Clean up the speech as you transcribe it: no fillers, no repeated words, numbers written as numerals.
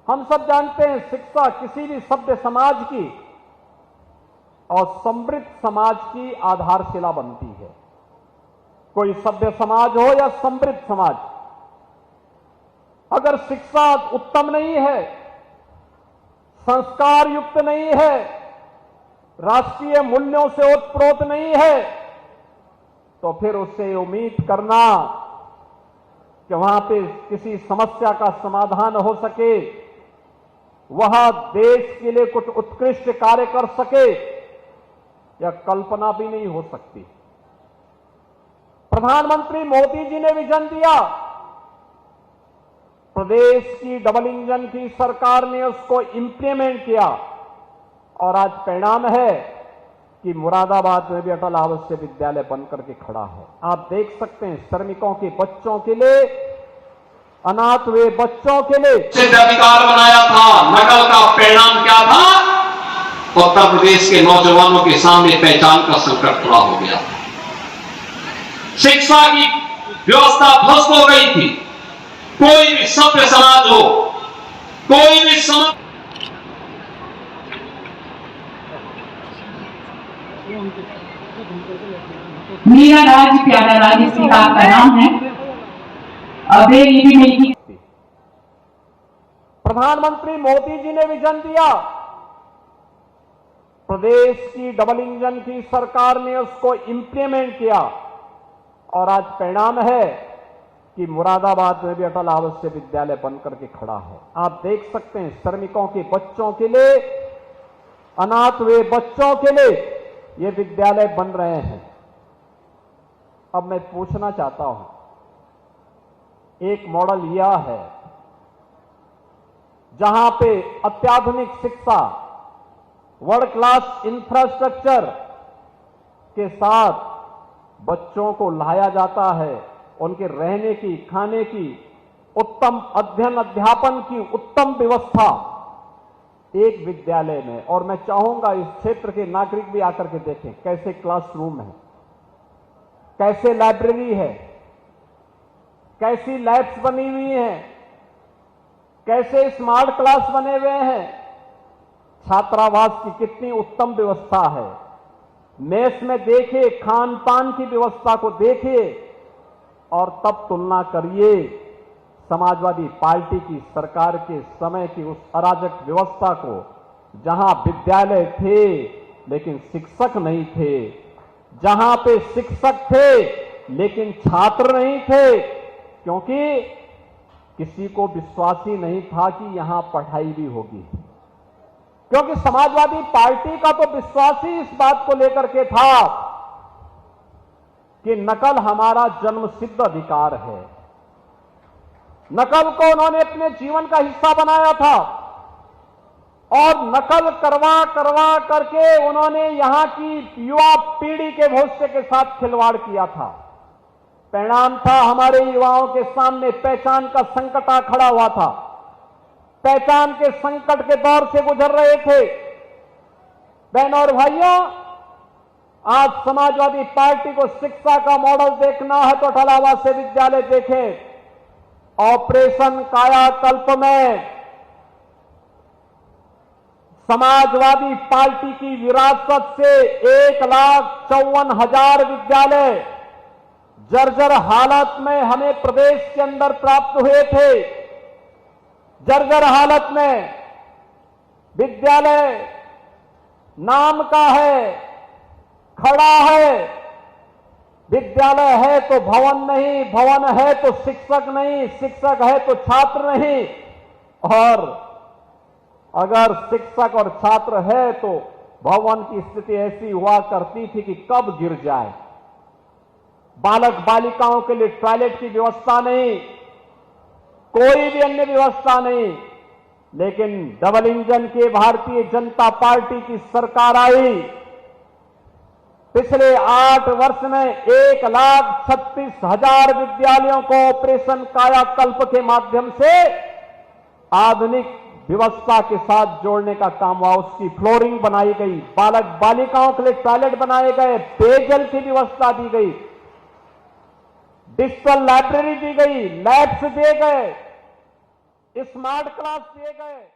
हम सब जानते हैं शिक्षा किसी भी सभ्य समाज की और समृद्ध समाज की आधारशिला बनती है। कोई सभ्य समाज हो या समृद्ध समाज, अगर शिक्षा उत्तम नहीं है, संस्कार युक्त नहीं है, राष्ट्रीय मूल्यों से ओतप्रोत नहीं है, तो फिर उससे उम्मीद करना कि वहां पे किसी समस्या का समाधान हो सके, वह देश के लिए कुछ उत्कृष्ट कार्य कर सके, यह कल्पना भी नहीं हो सकती। प्रधानमंत्री मोदी जी ने विजन दिया, प्रदेश की डबल इंजन की सरकार ने उसको इंप्लीमेंट किया और आज परिणाम है कि मुरादाबाद में भी अटल आवासीय विद्यालय बनकर के खड़ा है। आप देख सकते हैं श्रमिकों के बच्चों के लिए, अनाथ हुए बच्चों के लिए अधिकार बनाया था। नकल का परिणाम क्या था? उत्तर प्रदेश के नौजवानों के सामने पहचान का संकट खड़ा हो गया। शिक्षा की व्यवस्था ध्वस्त हो गई थी। कोई भी सभ्य समाज हो, कोई भी समाज मेरा राज्य प्यारा राज्य इसी का आपका नाम है। प्रधानमंत्री मोदी जी ने विजन दिया, प्रदेश की डबल इंजन की सरकार ने उसको इंप्लीमेंट किया और आज परिणाम है कि मुरादाबाद में भी अटल आवासीय विद्यालय बनकर के खड़ा है। आप देख सकते हैं श्रमिकों के बच्चों के लिए, अनाथ हुए बच्चों के लिए ये विद्यालय बन रहे हैं। अब मैं पूछना चाहता हूं, एक मॉडल यह है जहां पे अत्याधुनिक शिक्षा, वर्ल्ड क्लास इंफ्रास्ट्रक्चर के साथ बच्चों को लाया जाता है, उनके रहने की, खाने की, उत्तम अध्ययन अध्यापन की उत्तम व्यवस्था एक विद्यालय में। और मैं चाहूंगा इस क्षेत्र के नागरिक भी आकर के देखें कैसे क्लासरूम है, कैसे लाइब्रेरी है, कैसी लैब्स बनी हुई हैं, कैसे स्मार्ट क्लास बने हुए हैं, छात्रावास की कितनी उत्तम व्यवस्था है। मेस में देखिए, खान पान की व्यवस्था को देखिए और तब तुलना करिए समाजवादी पार्टी की सरकार के समय की उस अराजक व्यवस्था को, जहां विद्यालय थे लेकिन शिक्षक नहीं थे, जहां पे शिक्षक थे लेकिन छात्र नहीं थे, क्योंकि किसी को विश्वास ही नहीं था कि यहां पढ़ाई भी होगी। क्योंकि समाजवादी पार्टी का तो विश्वास ही इस बात को लेकर के था कि नकल हमारा जन्मसिद्ध अधिकार है। नकल को उन्होंने अपने जीवन का हिस्सा बनाया था और नकल करवा करवा करके उन्होंने यहां की युवा पीढ़ी के भविष्य के साथ खिलवाड़ किया था। परिणाम था हमारे युवाओं के सामने पहचान का संकट आ खड़ा हुआ था। पहचान के संकट के दौर से गुजर रहे थे। बहनों और भाइयों, आज समाजवादी पार्टी को शिक्षा का मॉडल देखना है तो अटल आवासीय विद्यालय देखें। ऑपरेशन कायाकल्प में समाजवादी पार्टी की विरासत से 1,54,000 विद्यालय जर्जर हालत में हमें प्रदेश के अंदर प्राप्त हुए थे। जर्जर हालत में विद्यालय नाम का है, खड़ा है, विद्यालय है तो भवन नहीं, भवन है तो शिक्षक नहीं, शिक्षक है तो छात्र नहीं, और अगर शिक्षक और छात्र है तो भवन की स्थिति ऐसी हुआ करती थी कि कब गिर जाए। बालक बालिकाओं के लिए टॉयलेट की व्यवस्था नहीं, कोई भी अन्य व्यवस्था नहीं। लेकिन डबल इंजन के भारतीय जनता पार्टी की सरकार आई, पिछले 8 वर्ष में 1,36,000 विद्यालयों को ऑपरेशन कायाकल्प के माध्यम से आधुनिक व्यवस्था के साथ जोड़ने का काम हुआ। उसकी फ्लोरिंग बनाई गई, बालक बालिकाओं के लिए टॉयलेट बनाए गए, पेयजल की व्यवस्था दी गई, डिजिटल लाइब्रेरी दी गई, लैब्स दिए गए, स्मार्ट क्लास दिए गए।